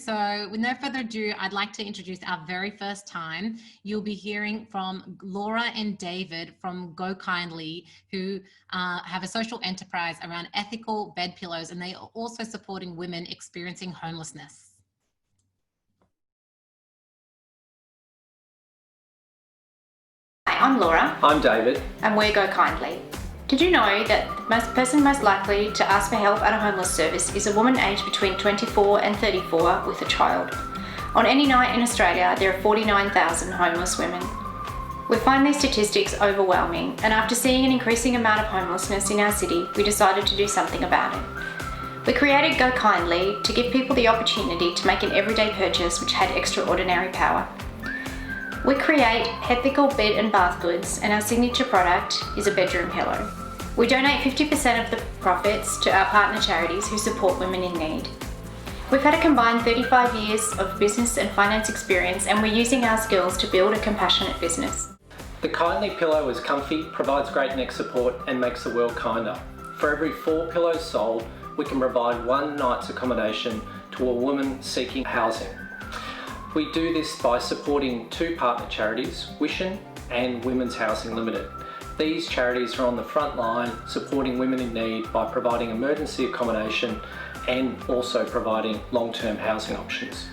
So with no further ado, I'd like to introduce our very first time. You'll be hearing from Laura and David from Go Kindly, who have a social enterprise around ethical bed pillows, and they are also supporting women experiencing homelessness. Hi, I'm Laura. I'm David. And we're Go Kindly. Did you know that the person most likely to ask for help at a homeless service is a woman aged between 24 and 34 with a child? On any night in Australia, there are 49,000 homeless women. We find these statistics overwhelming, and after seeing an increasing amount of homelessness in our city, we decided to do something about it. We created Go Kindly to give people the opportunity to make an everyday purchase which had extraordinary power. We create ethical bed and bath goods, and our signature product is a bedroom pillow. We donate 50% of the profits to our partner charities who support women in need. We've had a combined 35 years of business and finance experience, and we're using our skills to build a compassionate business. The Kindly pillow is comfy, provides great neck support and makes the world kinder. For every 4 pillows sold, we can provide 1 night's accommodation to a woman seeking housing. We do this by supporting 2 partner charities, Wishin and Women's Housing Limited. These charities are on the front line supporting women in need by providing emergency accommodation and also providing long-term housing options.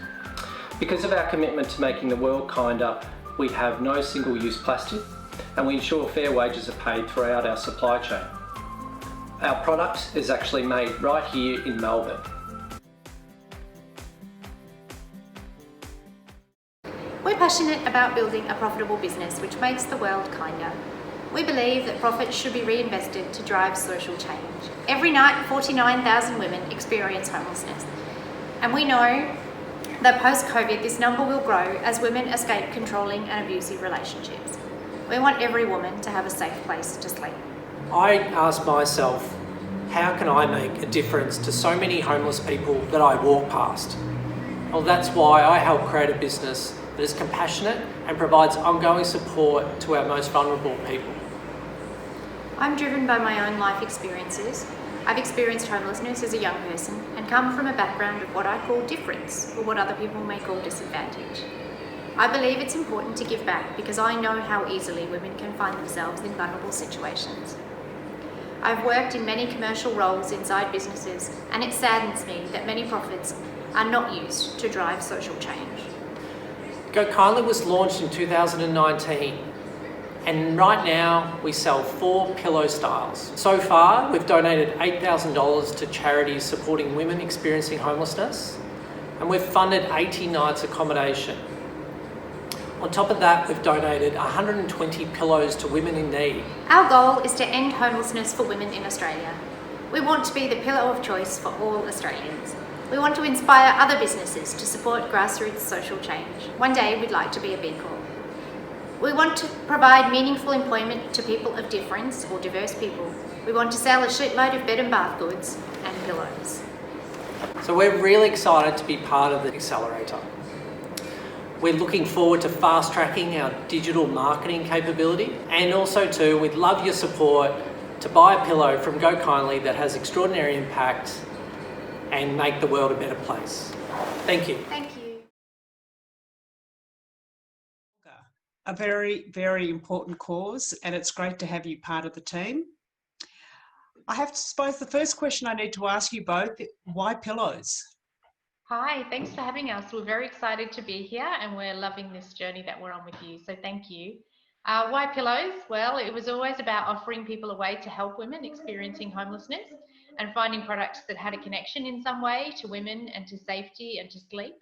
Because of our commitment to making the world kinder, we have no single-use plastic, and we ensure fair wages are paid throughout our supply chain. Our product is actually made right here in Melbourne. We're passionate about building a profitable business which makes the world kinder. We believe that profits should be reinvested to drive social change. Every night, 49,000 women experience homelessness. And we know that post-COVID, this number will grow as women escape controlling and abusive relationships. We want every woman to have a safe place to sleep. I ask myself, how can I make a difference to so many homeless people that I walk past? Well, that's why I help create a business that is compassionate and provides ongoing support to our most vulnerable people. I'm driven by my own life experiences. I've experienced homelessness as a young person and come from a background of what I call difference, or what other people may call disadvantage. I believe it's important to give back because I know how easily women can find themselves in vulnerable situations. I've worked in many commercial roles inside businesses, and it saddens me that many profits are not used to drive social change. Go Kindly was launched in 2019, and right now we sell 4 pillow styles. So far, we've donated $8,000 to charities supporting women experiencing homelessness, and we've funded 80 nights accommodation. On top of that, we've donated 120 pillows to women in need. Our goal is to end homelessness for women in Australia. We want to be the pillow of choice for all Australians. We want to inspire other businesses to support grassroots social change. One day we'd like to be a B Corp. We want to provide meaningful employment to people of difference or diverse people. We want to sell a shitload of bed and bath goods and pillows. So we're really excited to be part of the Accelerator. We're looking forward to fast tracking our digital marketing capability, and also too, we'd love your support to buy a pillow from Go Kindly that has extraordinary impact and make the world a better place. Thank you. Thank you. A very, very important cause, and it's great to have you part of the team. I have to suppose the first question I need to ask you both, why pillows? Hi, thanks for having us. We're very excited to be here and we're loving this journey that we're on with you, so thank you. Why pillows? Well, it was always about offering people a way to help women experiencing homelessness and finding products that had a connection in some way to women and to safety and to sleep.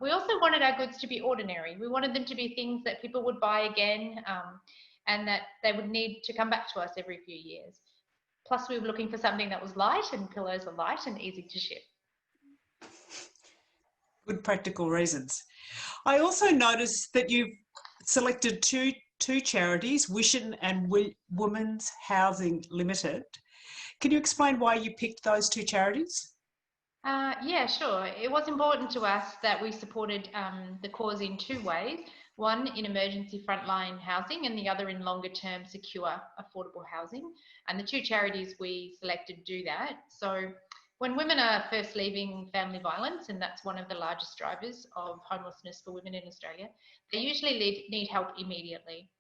We also wanted our goods to be ordinary. We wanted them to be things that people would buy again and that they would need to come back to us every few years. Plus, we were looking for something that was light, and pillows are light and easy to ship. Good practical reasons. I also noticed that you've selected two charities, Wishin and Women's Housing Limited. Can you explain why you picked those 2 charities? Yeah, sure. It was important to us that we supported the cause in 2 ways. One in emergency frontline housing and the other in longer term secure affordable housing. And the 2 charities we selected do that. So When women are first leaving family violence, and that's one of the largest drivers of homelessness for women in Australia, they usually need help immediately.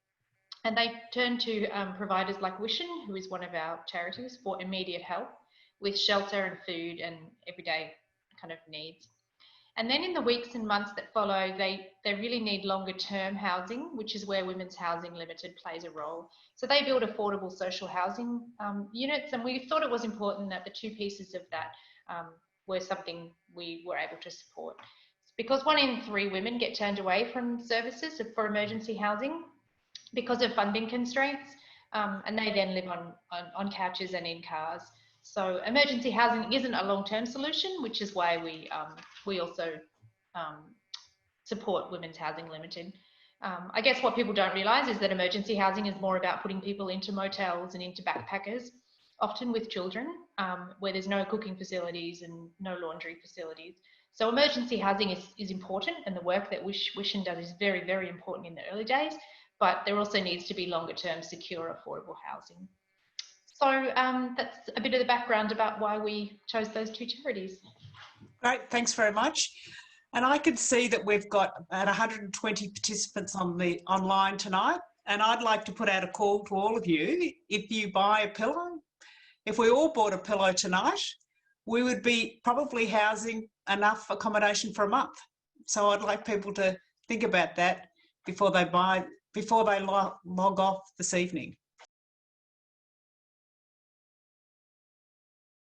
And they turn to providers like Wishin, who is one of our charities, for immediate help with shelter and food and everyday kind of needs. And then in the weeks and months that follow, they really need longer term housing, which is where Women's Housing Limited plays a role. So they build affordable social housing units, and we thought it was important that the two pieces of that were something we were able to support. Because 1 in 3 women get turned away from services for emergency housing because of funding constraints, and they then live on couches and in cars. So emergency housing isn't a long-term solution, which is why we also support Women's Housing Limited. I guess what people don't realise is that emergency housing is more about putting people into motels and into backpackers, often with children, where there's no cooking facilities and no laundry facilities. So emergency housing is important, and the work that Wishin does is very, very important in the early days, but there also needs to be longer term, secure, affordable housing. So that's a bit of the background about why we chose those two charities. Great, thanks very much. And I can see that we've got about 120 participants on the online tonight, and I'd like to put out a call to all of you. If you buy a pillow, if we all bought a pillow tonight, we would be probably housing enough accommodation for a month. So I'd like people to think about that before they log off this evening.